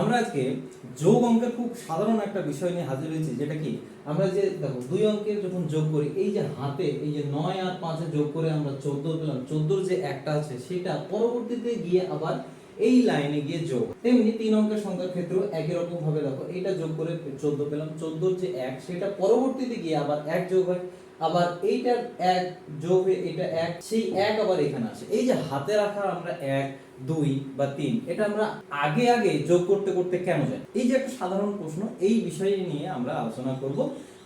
আমরা আজকে যোগ অঙ্কের খুব সাধারণ একটা বিষয় নিয়ে হাজির হয়েছি, যেটা কি আমরা যে দেখো দুই অঙ্কের যখন যোগ করি, এই যে হাতে এই যে 9 আর 5 যোগ করে আমরা 14 পেলাম, 14 যে একটা আছে সেটা পরবর্তীতে গিয়ে আবার এই লাইনে গিয়ে যোগ। তেমনি তিন অঙ্কের সংখ্যার ক্ষেত্রেও একই রকম ভাবে দেখো এটা যোগ করে 14 পেলাম, 14 যে এক সেটা পরবর্তীতে গিয়ে আবার এক যোগ হয়, আবার এইটার এক যোগ হয়ে এটা এক, সেই এক আবার এখানে আসে। এই যে হাতে রাখা আমরা এক, দুই বা তিন, এটা আমরা আগে আগে যোগ করতে করতে কেন যাই, এই যে একটা সাধারণ প্রশ্ন, এই বিষয় নিয়ে আমরা আলোচনা করব।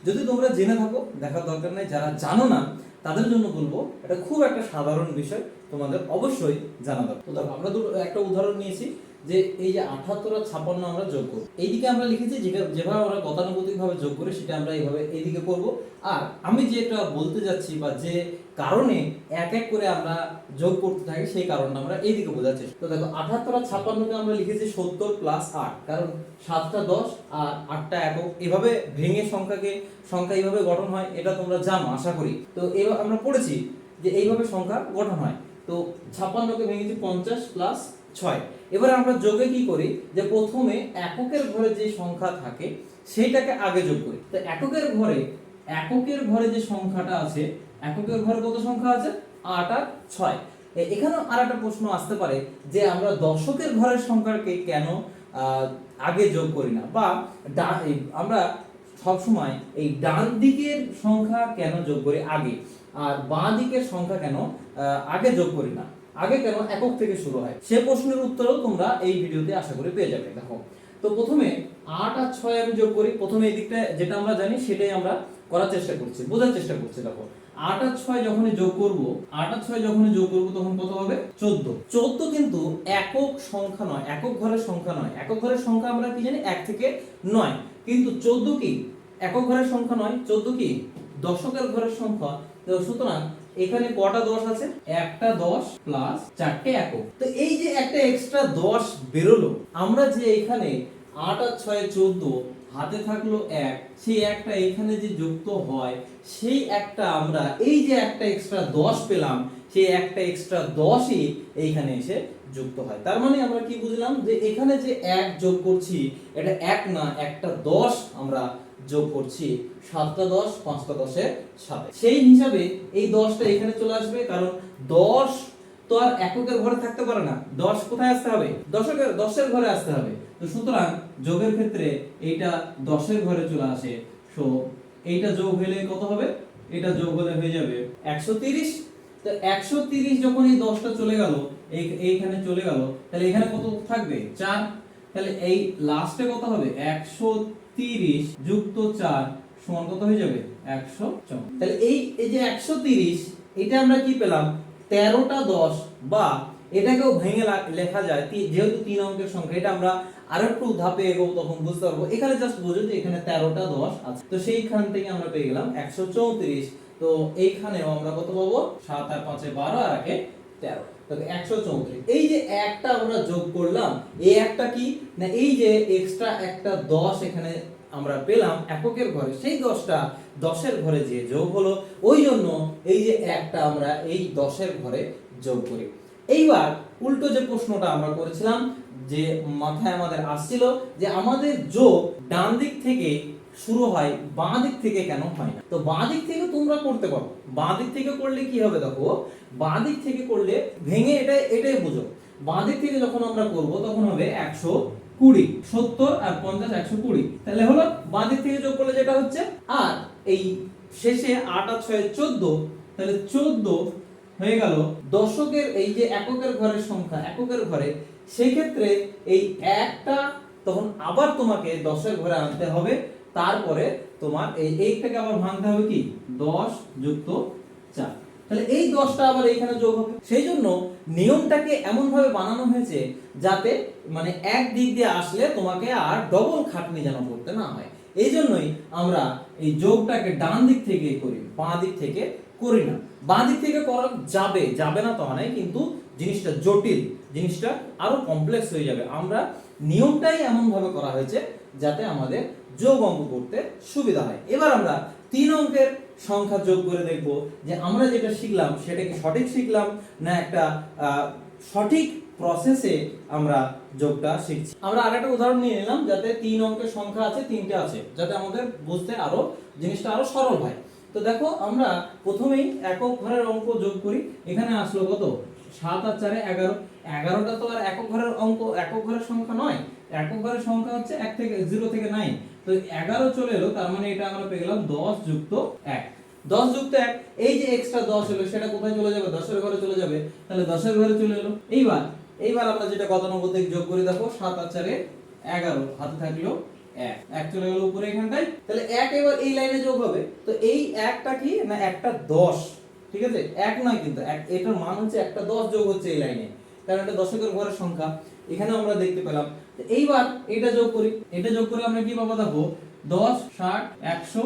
যদি তোমরা জেনে থাকো দেখার দরকার নাই, যারা জানো না তাদের জন্য বলবো এটা খুব একটা সাধারণ বিষয়, তোমাদের অবশ্যই জানা দরকার। তো দেখো আমরা একটা উদাহরণ নিয়েছি যে এই যে 78 আর 56 আমরা যোগ করব, এইদিকে আমরা লিখেছি যেভাবে আমরা গতানুগতিক ভাবে যোগ করি সেটা আমরা এইভাবে এইদিকে করব। আর আমি যেটা বলতে যাচ্ছি বা যে কারণে এক এক করে আমরা যোগ করতে থাকি সেই কারণটা আমরা এইদিকে বোঝাচ্ছি। তো দেখো 78 আর 56 কে আমরা লিখেছি 70 প্লাস 8, কারণ 7টা 10 আর 8টা একক, এভাবে ভেঙে সংখ্যা এইভাবে গঠন হয়, এটা তোমরা জানো আশা করি। তো এবার আমরা পড়েছি যে এইভাবে সংখ্যা গঠন হয়। তো 56 কে ভেঙেছি 50 প্লাস 6। এবার আমরা যোগে কি করি যে প্রথমে এককের ঘরে যে সংখ্যা থাকে সেইটাকে আগে যোগ করি। তো এককের ঘরে যে সংখ্যাটা আছে, এককের ঘরে কত সংখ্যা আছে? 8 আর 6। এখানেও আরেকটা প্রশ্ন আসতে পারে যে আমরা দশকের ঘরের সংখ্যাকে কেন আগে যোগ করি না, বা আমরা সবসময় এই ডান দিকের সংখ্যা কেন যোগ করি আগে, আর বাঁ দিকের সংখ্যা কেন আগে যোগ করি না, আগে কেন একক থেকে শুরু হয়, সে প্রশ্নের উত্তরও তোমরা এই ভিডিওতে আশা করি পেয়ে যাবে। দেখো, তো প্রথমে 8 আর 6 আমি যোগ করি। প্রথমে এই দিকটা যেটা আমরা জানি সেটাই আমরা করার চেষ্টা করছি, বোঝার চেষ্টা করছি। দেখো 8 আর 6 যখনই যোগ করব, 8 আর 6 যখনই যোগ করব তখন কত হবে? 14। 14 কিন্তু একক সংখ্যা নয়, একক ঘরের সংখ্যা নয়। একক ঘরের সংখ্যা আমরা কি জানি? 1 থেকে 9। কিন্তু 14 কি একক ঘরের সংখ্যা নয়, 14 কি দশকের ঘরের সংখ্যা। তো সুতরাং এখানে কটা 10 আছে? একটা 10 প্লাস 4টে একক। তো এই যে একটা এক্সট্রা 10 বেরোলো, আমরা যে এখানে 8 আর 6 14, হাতে থাকলো 1, সেই একটা এখানে যে যুক্ত হয়, সেই একটা আমরা এই যে একটা এক্সট্রা 10 পেলাম, সেই একটা এক্সট্রা 10ই এইখানে এসে যুক্ত হয়। তার মানে আমরা কি বুঝলাম যে এখানে যে 1 যোগ করছি এটা 1 না, একটা 10 আমরা যোগ করছি। 7টা 10, 5টা 10 এর সাথে, সেই হিসাবে এই 10টা এখানে চলে আসবে, কারণ 10 তো আর এককের ঘরে থাকতে পারে না, 10 কোথায় আসতে হবে? 10 এর ঘরে আসতে হবে। তো সুতরাং যোগের ক্ষেত্রে এইটা 10 এর ঘরে চলে আসে। সো এইটা যোগ হলে কত হবে? এটা যোগ হলে হয়ে যাবে 130। তো 130 যখন এই 10টা চলে গেল, এইখানে চলে গেল, তাহলে এখানে কত থাকবে? 4। তাহলে এই লাস্টে কত হবে? 130 যুক্ত 4 সমান কত হয়ে যাবে? 104। তাহলে এই যে 130, এটা আমরা কি পেলাম? 13টা 10, বা এটাকেও ভেঙে লেখা যায়, যেহেতু 3 অঙ্কের সংখ্যা, এটা আমরা আরেকটু ধাপে এগোবো তখন বুঝতে পারবো। এখানে জাস্ট বুঝো যে এখানে 13টা 10 আছে, তো সেইখান থেকে আমরা পেয়ে গেলাম 134। তো এইখানেও আমরা কত পাবো? 7 আর 5 এ 12 আর 1 এ 13, তাহলে 134। এই যে একটা আমরা যোগ করলাম, এই একটা কি না, এই যে এক্সট্রা একটা 10 এখানে আমরা পেলাম এককের ঘরে, সেই 10টা 10 এর ঘরে যে যোগ হলো, ওই জন্য এই যে একটা আমরা এই 10 এর ঘরে যোগ করি। এইবার উল্টো যে প্রশ্নটা আমরা করেছিলাম, যে মাথায় আমাদের আসছিল যে আমাদের যোগ ডান দিক থেকে শুরু হয়, বাঁ দিক থেকে কেন হয় না? তো বাঁ দিক থেকে তোমরা করতে পারো। বাঁ দিক থেকে করলে কি হবে? দেখো, বাঁ দিক থেকে করলে ভেঙে এটাই বুঝো। বাঁ দিক থেকে যখন আমরা করব তখন হবে 120, 70 আর 50 120, তাহলে হলো বাঁ দিক থেকে যোগ করলে যেটা হচ্ছে। আর এই শেষে 8 আর 6 14, তাহলে 14 হয়ে গেল দশকের এই যে এককের ঘরের সংখ্যা, এককের ঘরে। সেই ক্ষেত্রে এই একটা তখন আবার তোমাকে 10 এর ঘরে আনতে হবে, তারপরে তোমার এইটাকে আবার ভাঙতে হবে কি 10 যুক্ত 4, তাহলে এই 10টা আবার এখানে যোগ হবে। সেই জন্য নিয়মটাকে এমন ভাবে বানানো হয়েছে যাতে মানে এক দিক দিয়ে আসলে তোমাকে আর ডবল খাটনি যেন করতে না হয়। এই জন্যই আমরা এই যোগটাকে ডান দিক থেকে করি, বাঁ দিক থেকে করি না। বাঁ দিক থেকে করা যাবে না তো নয়, কিন্তু জিনিসটা জটিল, জিনিসটা আরো কমপ্লেক্স হয়ে যাবে। আমরা নিয়মটাই এমন ভাবে করা হয়েছে যাতে আমাদের যোগ অঙ্ক করতে সুবিধা হয়। এবার আমরা 3 অঙ্কের সংখ্যা যোগ করে দেখব যে আমরা যেটা শিখলাম সেটা কি সঠিক শিখলাম না একটা সঠিক প্রসেসে আমরা যোগটা শিখছি। আমরা আরেকটা উদাহরণ নিয়ে নিলাম যাতে 3 অঙ্কের সংখ্যা আছে, 3টে আছে, যাতে আমাদের বুঝতে আরো জিনিসটা আরো সরল হয়। তো দেখো আমরা প্রথমেই একক ঘরের অঙ্ক যোগ করি। এখানে আসলো কত? 7 আর 4 11। 11টা তো আর একক ঘরের অঙ্ক, একক ঘরের সংখ্যা নয়। একক ঘরের সংখ্যা হচ্ছে 1 থেকে 0 থেকে 9। তো 11 চলে এলো, তার মানে এটা আমরা পেয়ে গেলাম 10 যুক্ত 1। 10 যুক্ত 1, এই যে এক্সট্রা 10 হলো সেটা কোথায় চলে যাবে? 10 এর ঘরে চলে যাবে। তাহলে 10 এর ঘরে চলে এলো। এইবার আমরা যেটা গতানুগতিক থেকে যোগ করি, দেখো 7 আর 4 11, হাতে থাকলো 1, 1 চলে গেল উপরে এখানটায়। তাহলে 1 এবার এই লাইনে যোগ হবে। তো এই 1টা কি না, একটা 10, ঠিক আছে? 1 নয় কিন্তু, এটার মান হচ্ছে একটা 10 যোগ হচ্ছে এই লাইনে, কারণ এটা দশকের ঘরের সংখ্যা। এখানে আমরা দেখতে পেলাম। তো এইবার এটা যোগ করি, এটা যোগ করে আমরা কি পাবো? দেখো 10 60 100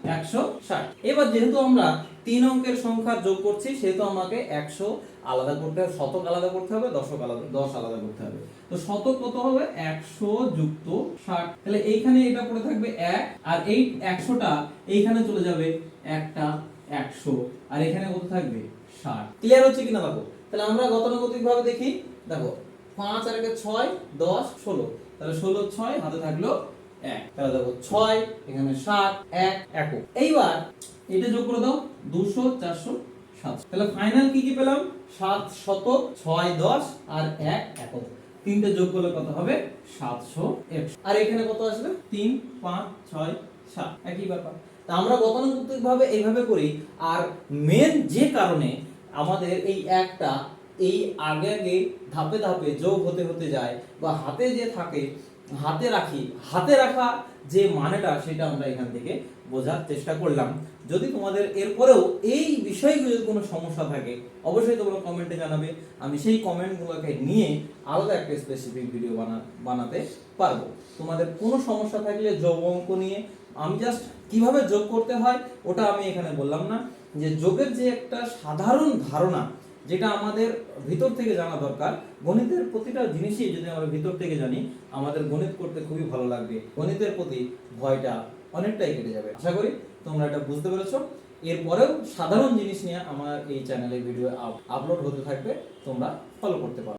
160। এবার যেহেতু আমরা 3 অঙ্কের সংখ্যা যোগ করছি, সেহেতু আমাকে 100 আলাদা করতে হবে, শতক আলাদা করতে হবে, দশক আলাদা, 10 আলাদা করতে হবে। তো শতক কত হবে? 100 যুক্ত 60। তাহলে এইখানে এটা পড়ে থাকবে 1, আর এই 100টা এইখানে চলে যাবে, একটা 100, আর এখানে কত থাকবে? 60। ক্লিয়ার হচ্ছে কিনা দেখো? তাহলে আমরা গতানুগতিক ভাবে দেখি। দেখো 5 আর 1 6 10 16, তাহলে 16 6 হাতে থাকলো 1। তাহলে দেখো 6 এখানে 7 1 একক। এইবার এটা যোগ করে দাও, 200 400 700। তাহলে ফাইনাল কি কি পেলাম? 7 শতক 6 10 আর 1 একক। তিনটে যোগ করলে কত হবে? 700 100। আর এখানে কত আসবে? 3 5 6 7, একই ব্যাপার। তা আমরা গতানুগতিক ভাবে এইভাবে করি। আর মেন যে কারণে আমাদের এই একটা এই আগে আগে ধাপে ধাপে যোগ হতে হতে যায়, বা হাতে যে থাকে হাতে রাখি, হাতে রাখা যে মানেটা, সেটা আমরা এখান থেকে বোঝার চেষ্টা করলাম। যদি তোমাদের এরপরেও এই বিষয়গুলো কোনো সমস্যা থাকে, অবশ্যই তোমরা কমেন্টে জানাবে। আমি সেই কমেন্টগুলোকে নিয়ে আলাদা একটা স্পেসিফিক ভিডিও বানাতে পারবো। তোমাদের কোনো সমস্যা থাকলে যোগ অঙ্ক নিয়ে, আমি জাস্ট কিভাবে যোগ করতে হয় ওটা আমি এখানে বললাম না, যে যোগের যে একটা সাধারণ ধারণা, যেটা আমাদের ভিতর থেকে জানা দরকার। গণিতের প্রতিটা জিনিসই যদি আমরা ভিতর থেকে জানি, আমাদের গণিত করতে খুবই ভালো লাগবে, গণিতের প্রতি ভয়টা অনেকটাই কেটে যাবে। আশা করি তোমরা এটা বুঝতে পেরেছো। এরপরেও সাধারণ জিনিস নিয়ে আমার এই চ্যানেলে ভিডিও আপলোড হতে থাকবে, তোমরা ফলো করতে পারো।